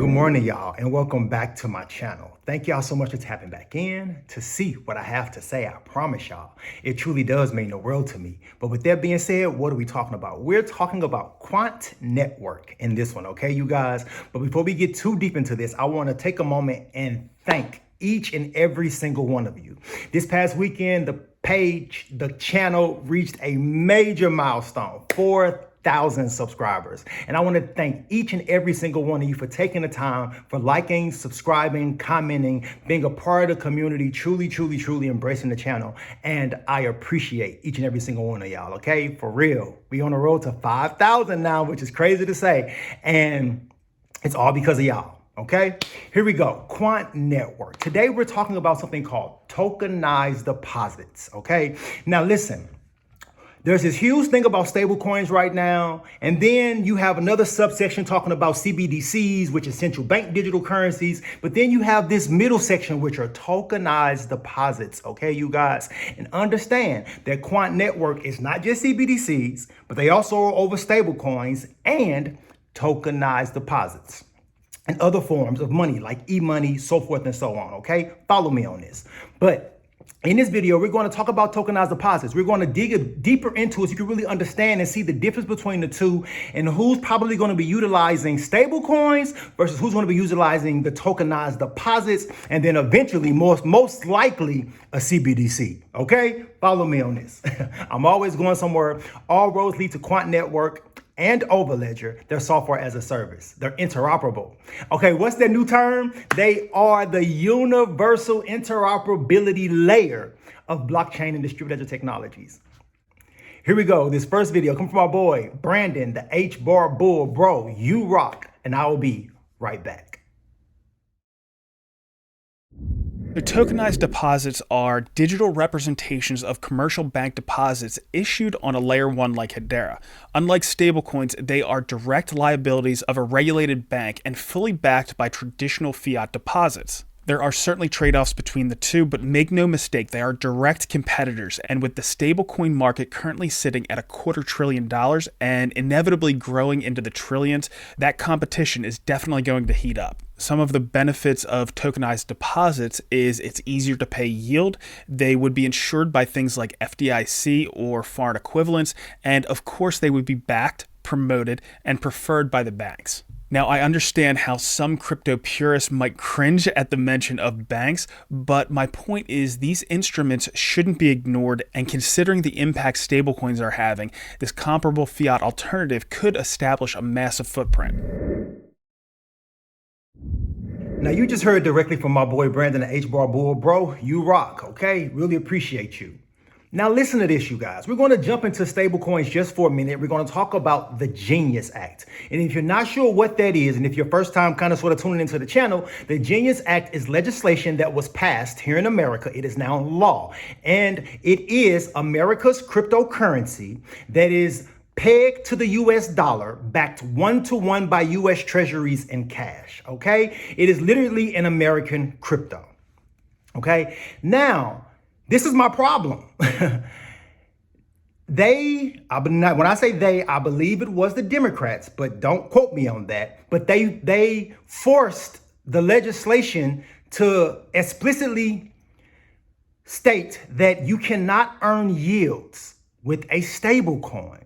Good morning, y'all, and welcome back to my channel. Thank y'all so much for tapping back in to see what I have to say. I promise y'all, it truly does mean the world to me. But with that being said, what are we talking about? We're talking about QUANT Network in this one, okay, you guys? But before we get too deep into this, I want to take a moment and thank each and every single one of you. This past weekend, the channel reached a major milestone, 4,000 subscribers. And I want to thank each and every single one of you for taking the time, for liking, subscribing, commenting, being a part of the community, truly embracing the channel. And I appreciate each and every single one of y'all, okay? For real. We on the road to 5,000 now, which is crazy to say. And it's all because of y'all. Okay, here we go. QUANT Network. Today we're talking about something called tokenized deposits. Okay, now listen, there's this huge thing about stable coins right now, and then you have another subsection talking about CBDCs, which is central bank digital currencies, but then you have this middle section, which are tokenized deposits. Okay, you guys, and understand that QUANT Network is not just CBDCs, but they also are over stable coins and tokenized deposits and other forms of money like e-money, so forth and so on, okay? Follow me on this. But in this video, we're going to talk about tokenized deposits. We're going to dig deeper into it so you can really understand and see the difference between the two and who's probably going to be utilizing stable coins versus who's going to be utilizing the tokenized deposits, and then eventually, most likely, a CBDC, okay? Follow me on this. I'm always going somewhere. All roads lead to QUANT Network and Overledger. They're software as a service. They're interoperable. Okay, what's their new term? They are the universal interoperability layer of blockchain and distributed ledger technologies. Here we go. This first video comes from our boy, Brandon, the HBARBULL. Bro, you rock. And I will be right back. So tokenized deposits are digital representations of commercial bank deposits issued on a layer 1 like Hedera. Unlike stablecoins, they are direct liabilities of a regulated bank and fully backed by traditional fiat deposits. There are certainly trade-offs between the two, but make no mistake, they are direct competitors. And with the stablecoin market currently sitting at $250 billion and inevitably growing into the trillions, that competition is definitely going to heat up. Some of the benefits of tokenized deposits is it's easier to pay yield. They would be insured by things like FDIC or foreign equivalents. And of course, they would be backed, promoted, and preferred by the banks. Now, I understand how some crypto purists might cringe at the mention of banks, but my point is these instruments shouldn't be ignored, and considering the impact stablecoins are having, this comparable fiat alternative could establish a massive footprint. Now, you just heard directly from my boy Brandon at HBARBULL. Bro, you rock, okay? Really appreciate you. Now listen to this, you guys. We're going to jump into stablecoins just for a minute. We're going to talk about the Genius Act. And if you're not sure what that is, and if you're first time kind of sort of tuning into the channel, the Genius Act is legislation that was passed here in America. It is now law. And it is America's cryptocurrency that is pegged to the US dollar, backed 1-to-1 by US treasuries and cash, okay? It is literally an American crypto, okay? Now, this is my problem. When I say they, I believe it was the Democrats, but don't quote me on that. But they forced the legislation to explicitly state that you cannot earn yields with a stable coin.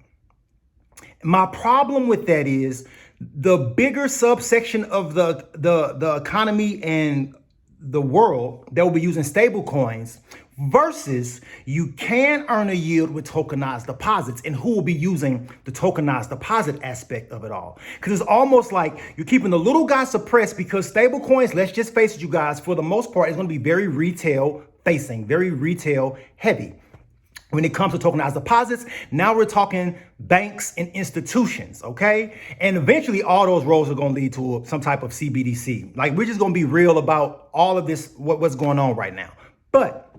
My problem with that is the bigger subsection of the economy and the world that will be using stable coins versus you can earn a yield with tokenized deposits, and who will be using the tokenized deposit aspect of it all. Because it's almost like you're keeping the little guy suppressed, because stable coins, let's just face it, you guys, for the most part, is going to be very retail facing, very retail heavy. When it comes to tokenized deposits, now we're talking banks and institutions, okay? And eventually all those roles are going to lead to some type of CBDC. Like, we're just going to be real about all of this, what's going on right now. But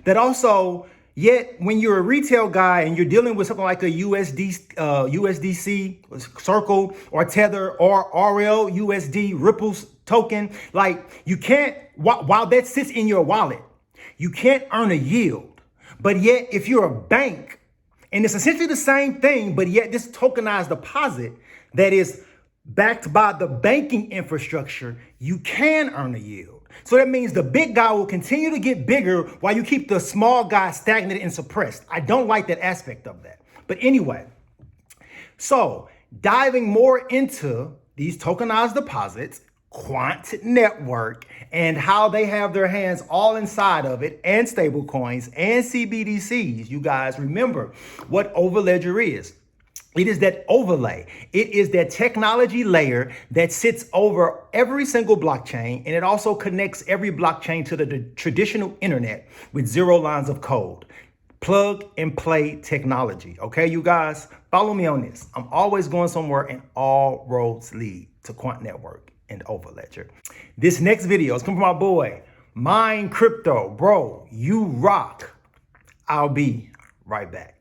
that also, yet when you're a retail guy and you're dealing with something like a USDC, Circle, or Tether, or RL, USD, Ripple's token, like, you can't, while that sits in your wallet, you can't earn a yield. But yet, if you're a bank, and it's essentially the same thing, but yet this tokenized deposit that is backed by the banking infrastructure, you can earn a yield. So that means the big guy will continue to get bigger while you keep the small guy stagnant and suppressed. I don't like that aspect of that. But anyway, so diving more into these tokenized deposits, QUANT Network, and how they have their hands all inside of it, and stablecoins and CBDCs. You guys remember what Overledger is. It is that overlay. It is that technology layer that sits over every single blockchain, and it also connects every blockchain to the traditional internet with 0 lines of code. Plug and play technology. Okay, you guys, follow me on this. I'm always going somewhere, and all roads lead to QUANT Network and Overledger. This next video is coming from my boy, MindCrypto. Bro, you rock. I'll be right back.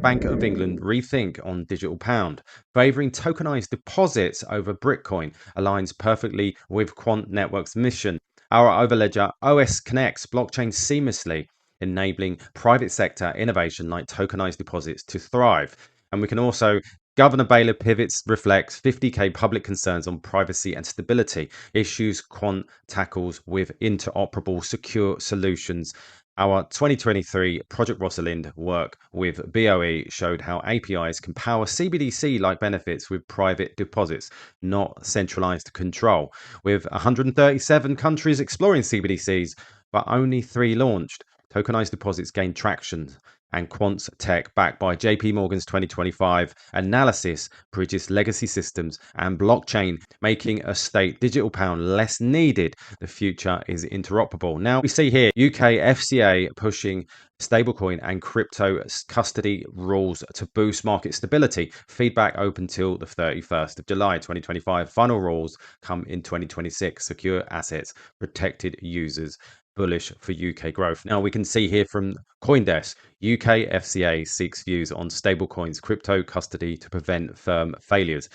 Bank of England rethink on digital pound. Favouring tokenized deposits over Bitcoin aligns perfectly with QUANT Network's mission. Our Overledger OS connects blockchain seamlessly, enabling private sector innovation like tokenized deposits to thrive. And we can also Governor Baylor pivots reflects 50k public concerns on privacy and stability. Issues QUANT tackles with interoperable secure solutions. Our 2023 Project Rosalind work with BOE showed how APIs can power CBDC-like benefits with private deposits, not centralized control. With 137 countries exploring CBDCs, but only 3 launched, tokenized deposits gained traction, and QUANT's tech, backed by JP Morgan's 2025 analysis, bridges legacy systems and blockchain, making a state digital pound less needed. The future is interoperable. Now we see here UK FCA pushing stablecoin and crypto custody rules to boost market stability. Feedback open till the 31st of July 2025. Final rules come in 2026. Secure assets, protected users. Bullish for UK growth. Now we can see here from CoinDesk, UK FCA seeks views on stablecoins crypto custody to prevent firm failures.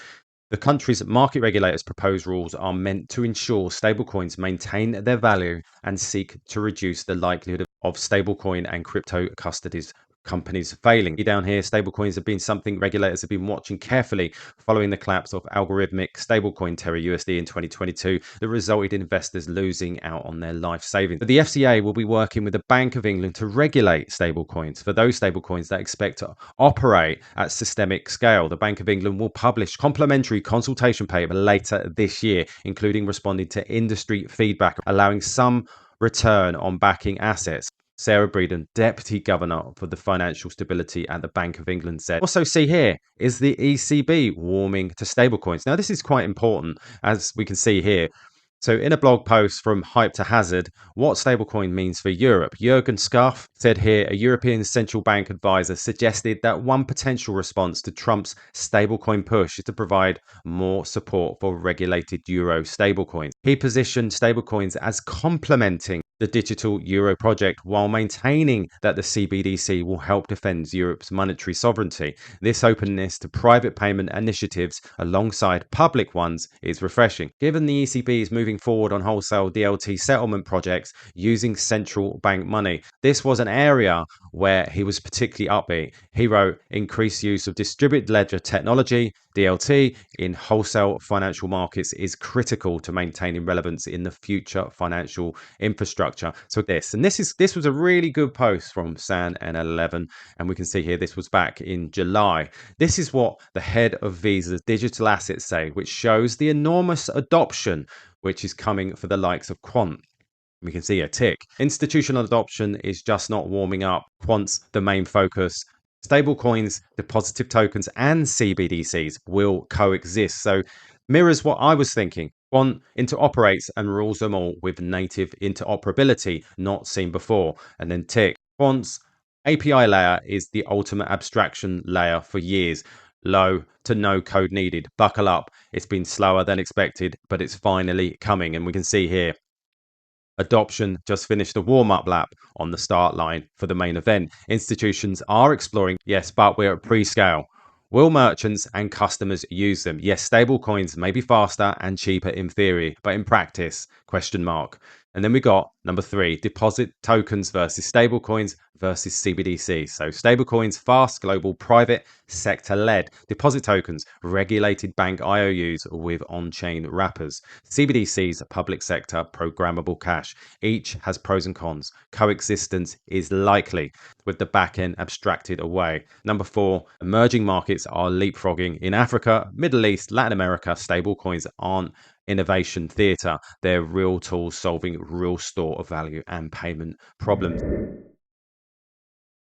The country's market regulators' proposed rules are meant to ensure stablecoins maintain their value and seek to reduce the likelihood of stablecoin and crypto custodies companies failing. Down here, stablecoins have been something regulators have been watching carefully following the collapse of algorithmic stablecoin Terra USD in 2022 that resulted in investors losing out on their life savings. But the FCA will be working with the Bank of England to regulate stablecoins. For those stablecoins that expect to operate at systemic scale, the Bank of England will publish complimentary consultation paper later this year, including responding to industry feedback, allowing some return on backing assets. Sarah Breeden, Deputy Governor for the Financial Stability at the Bank of England, said. Also see here is the ECB warming to stablecoins. Now this is quite important, as we can see here. So in a blog post from Hype to Hazard, what stablecoin means for Europe, Jürgen Scuff said here, a European central bank advisor suggested that one potential response to Trump's stablecoin push is to provide more support for regulated euro stablecoins. He positioned stablecoins as complementing the digital euro project while maintaining that the CBDC will help defend Europe's monetary sovereignty. This openness to private payment initiatives alongside public ones is refreshing. Given the ECB is moving forward on wholesale DLT settlement projects using central bank money, this was an area where he was particularly upbeat. He wrote, increased use of distributed ledger technology, DLT, in wholesale financial markets is critical to maintaining relevance in the future financial infrastructure. So this was a really good post from San N11, and we can see here this was back in July. This is what the head of Visa's digital assets say, which shows the enormous adoption which is coming for the likes of QUANT. We can see a tick. Institutional adoption is just not warming up. QUANT's the main focus. Stablecoins, depositive tokens, and CBDCs will coexist. So mirrors what I was thinking. QUANT interoperates and rules them all with native interoperability not seen before. And then tick. QUANT's API layer is the ultimate abstraction layer for years. Low to no code needed. Buckle up. It's been slower than expected, but it's finally coming. And we can see here, adoption just finished a warm-up lap on the start line for the main event. Institutions are exploring, yes, but we're at pre-scale. Will merchants and customers use them? Yes, stable coins may be faster and cheaper in theory, but in practice, question mark. And then we got number 3, deposit tokens versus stablecoins versus CBDC. So stablecoins, fast, global, private, sector-led. Deposit tokens, regulated bank IOUs with on-chain wrappers. CBDCs, public sector, programmable cash. Each has pros and cons. Coexistence is likely, with the back end abstracted away. Number 4, emerging markets are leapfrogging. In Africa, Middle East, Latin America, stablecoins aren't innovation theater. They're real tools solving real store of value and payment problems.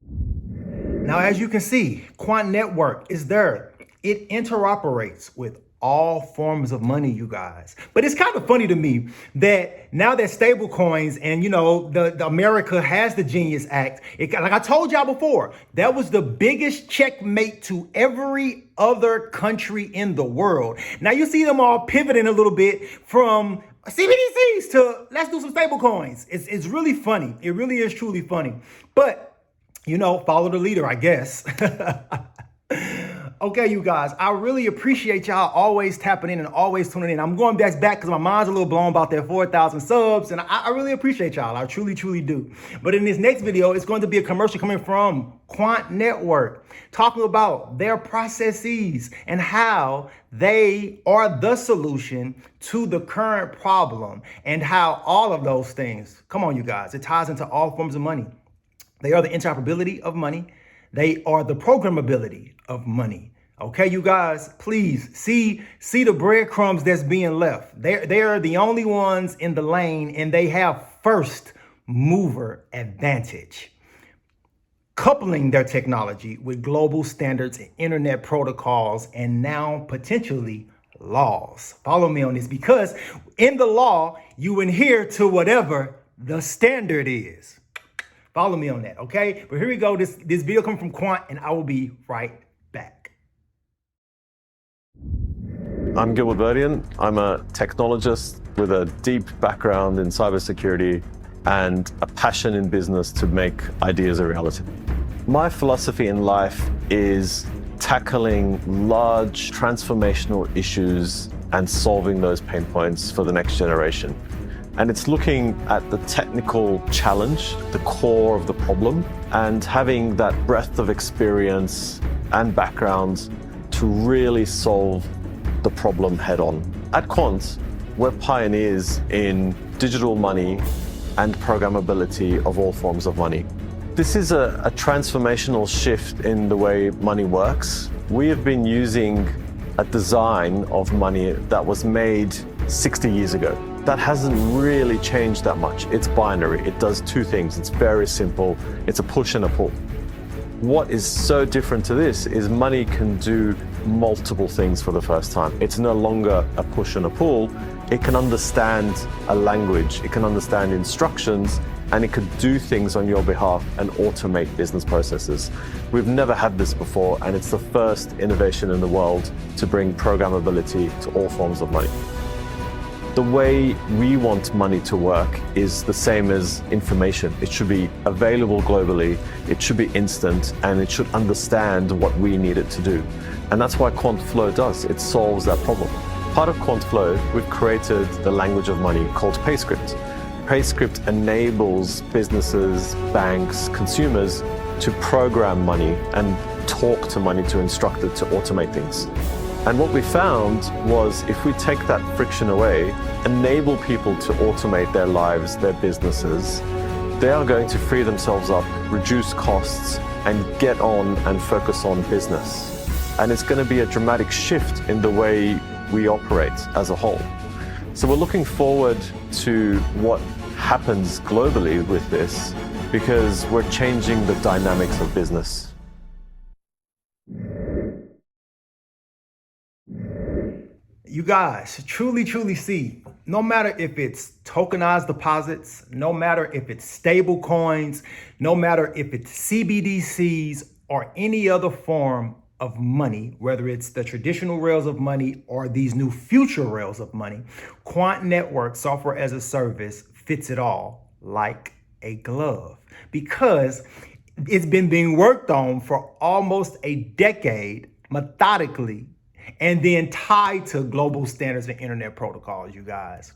Now, as you can see, QUANT Network is there. It interoperates with all forms of money, you guys. But it's kind of funny to me that now that stable coins and, the America has the Genius Act, like I told y'all before, that was the biggest checkmate to every other country in the world. Now you see them all pivoting a little bit from CBDCs to let's do some stable coins. It's really funny. It really is truly funny. But, follow the leader, I guess. Okay, you guys, I really appreciate y'all always tapping in and always tuning in. I'm going back because my mind's a little blown about that 4,000 subs, and I really appreciate y'all. I truly, truly do. But in this next video, it's going to be a commercial coming from QUANT Network, talking about their processes and how they are the solution to the current problem and how all of those things, come on, you guys, it ties into all forms of money. They are the interoperability of money. They are the programmability of money. Okay, you guys, please see the breadcrumbs that's being left. They are the only ones in the lane, and they have first mover advantage. Coupling their technology with global standards and internet protocols, and now potentially laws. Follow me on this, because in the law, you adhere to whatever the standard is. Follow me on that, okay? But here we go. This video comes from QUANT, and I will be right back. I'm Gilbert Verdian. I'm a technologist with a deep background in cybersecurity and a passion in business to make ideas a reality. My philosophy in life is tackling large transformational issues and solving those pain points for the next generation. And it's looking at the technical challenge, the core of the problem, and having that breadth of experience and background to really solve the problem head on. At QUANT, we're pioneers in digital money and programmability of all forms of money. This is a transformational shift in the way money works. We have been using a design of money that was made 60 years ago. That hasn't really changed that much. It's binary. It does two things. It's very simple. It's a push and a pull. What is so different to this is money can do multiple things for the first time. It's no longer a push and a pull. It can understand a language. It can understand instructions, and it could do things on your behalf and automate business processes. We've never had this before, and it's the first innovation in the world to bring programmability to all forms of money. The way we want money to work is the same as information. It should be available globally, it should be instant, and it should understand what we need it to do. And that's why QuantFlow does. It solves that problem. Part of QuantFlow, we've created the language of money called PayScript. PayScript enables businesses, banks, consumers to program money and talk to money to instruct it to automate things. And what we found was if we take that friction away, enable people to automate their lives, their businesses, they are going to free themselves up, reduce costs, and get on and focus on business. And it's going to be a dramatic shift in the way we operate as a whole. So we're looking forward to what happens globally with this, because we're changing the dynamics of business. You guys truly, truly see, no matter if it's tokenized deposits, no matter if it's stable coins, no matter if it's CBDCs or any other form of money, whether it's the traditional rails of money or these new future rails of money, QUANT Network software as a service fits it all like a glove, because it's been being worked on for almost a decade methodically, and then tied to global standards and internet protocols, you guys.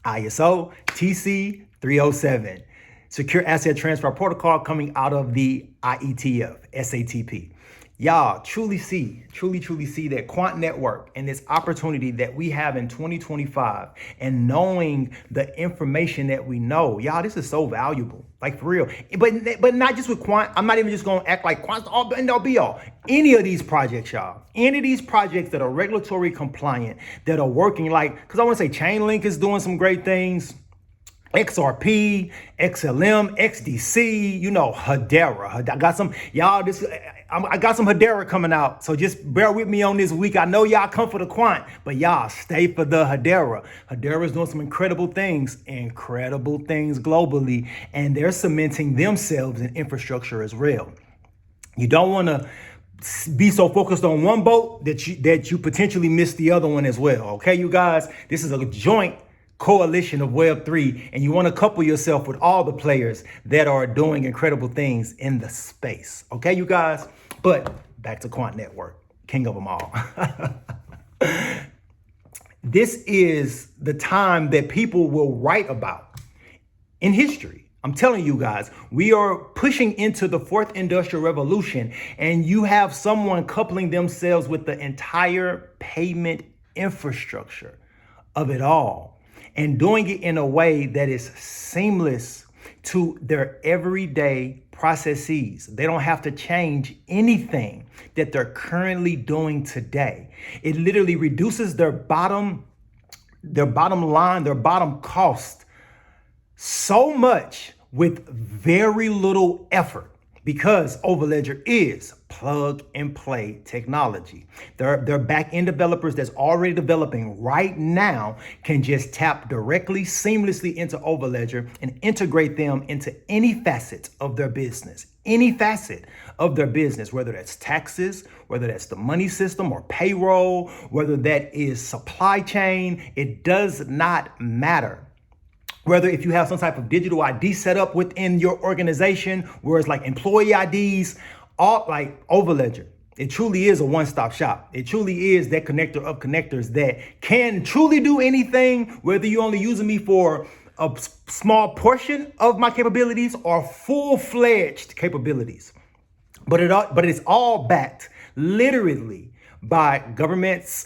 ISO TC 307. Secure Asset Transfer Protocol coming out of the IETF, SATP. Y'all truly see that Quant Network and this opportunity that we have in 2025 and knowing the information that we know, y'all, this is so valuable, like for real. But not just with Quant. I'm not even just gonna act like Quant's all end all be all. Any of these projects, y'all, any of these projects that are regulatory compliant, that are working like, because I want to say Chainlink is doing some great things. XRP, XLM, XDC, you know, hedera. I got some, y'all, I got some hedera coming out. So just bear with me on this week. I know y'all come for the Quant, but y'all stay for the hedera. Hedera is doing some incredible things globally, and they're cementing themselves in infrastructure as well. You don't want to be so focused on one boat that you potentially miss the other one as well. Okay, you guys, this is a joint coalition of Web3, and you want to couple yourself with all the players that are doing incredible things in the space. Okay, you guys? But back to Quant Network, king of them all. This is the time that people will write about in history. I'm telling you guys, we are pushing into the fourth industrial revolution, and you have someone coupling themselves with the entire payment infrastructure of it all, and doing it in a way that is seamless to their everyday processes. They don't have to change anything that they're currently doing today. It literally reduces their bottom line, their bottom cost so much with very little effort, because Overledger is plug and play technology. Their back-end developers that's already developing right now can just tap directly, seamlessly into Overledger and integrate them into any facet of their business. Any facet of their business, whether that's taxes, whether that's the money system or payroll, whether that is supply chain, it does not matter. Whether if you have some type of digital ID set up within your organization, whereas like employee IDs, all like Overledger, it truly is a one-stop shop. It truly is that connector of connectors that can truly do anything, whether you're only using me for a small portion of my capabilities or full-fledged capabilities. But it's all backed literally by governments,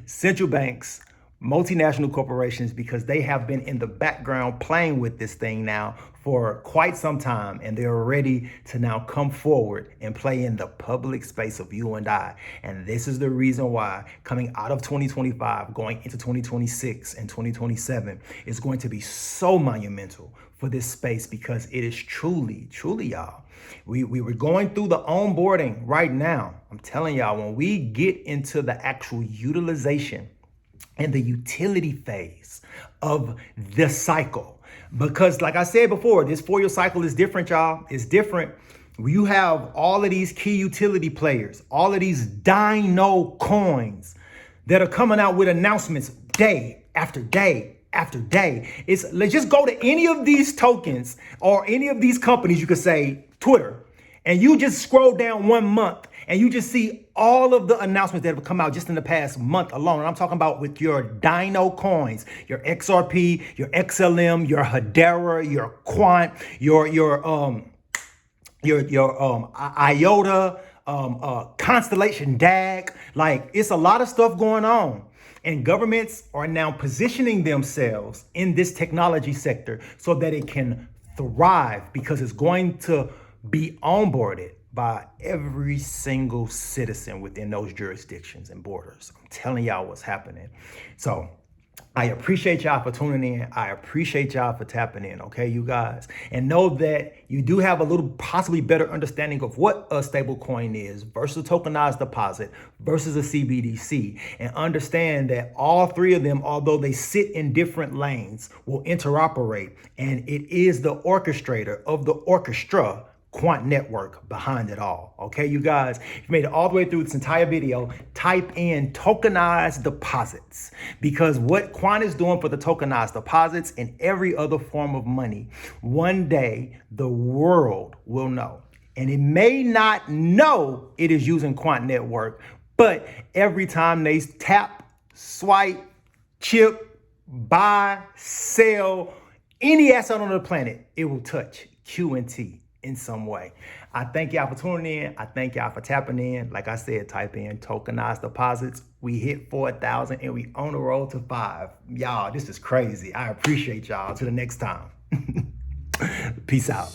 central banks, multinational corporations, because they have been in the background playing with this thing now for quite some time, and they're ready to now come forward and play in the public space of you and I. And this is the reason why coming out of 2025, going into 2026 and 2027 is going to be so monumental for this space, because it is truly, y'all. We were going through the onboarding right now. I'm telling y'all, when we get into the actual utilization and the utility phase of the cycle, because like I said before, this 4-year cycle is different, y'all. It's different. You have all of these key utility players, all of these dino coins that are coming out with announcements day after day after day. Let's just go to any of these tokens or any of these companies, you could say Twitter, and you just scroll down 1 month and you just see all of the announcements that have come out just in the past month alone. And I'm talking about with your dino coins, your XRP, your XLM, your hedera, your Quant, your IOTA, Constellation DAG. Like, it's a lot of stuff going on. And governments are now positioning themselves in this technology sector so that it can thrive, because it's going to be onboarded by every single citizen within those jurisdictions and borders. I'm telling y'all what's happening. So I appreciate y'all for tuning in. I appreciate y'all for tapping in, okay, you guys? And know that you do have a little possibly better understanding of what a stable coin is versus a tokenized deposit versus a CBDC. And understand that all three of them, although they sit in different lanes, will interoperate. And it is the orchestrator of the orchestra, Quant Network, behind it all. Okay, you guys, if you made it all the way through this entire video, type in tokenized deposits, because what Quant is doing for the tokenized deposits and every other form of money, one day the world will know. And it may not know it is using Quant Network, but every time they tap, swipe, chip, buy, sell any asset on the planet, it will touch QNT in some way. I thank y'all for tuning in. I thank y'all for tapping in. Like I said, type in tokenized deposits. We hit 4,000 and we on the road to 5. Y'all, this is crazy. I appreciate y'all. Till the next time. Peace out.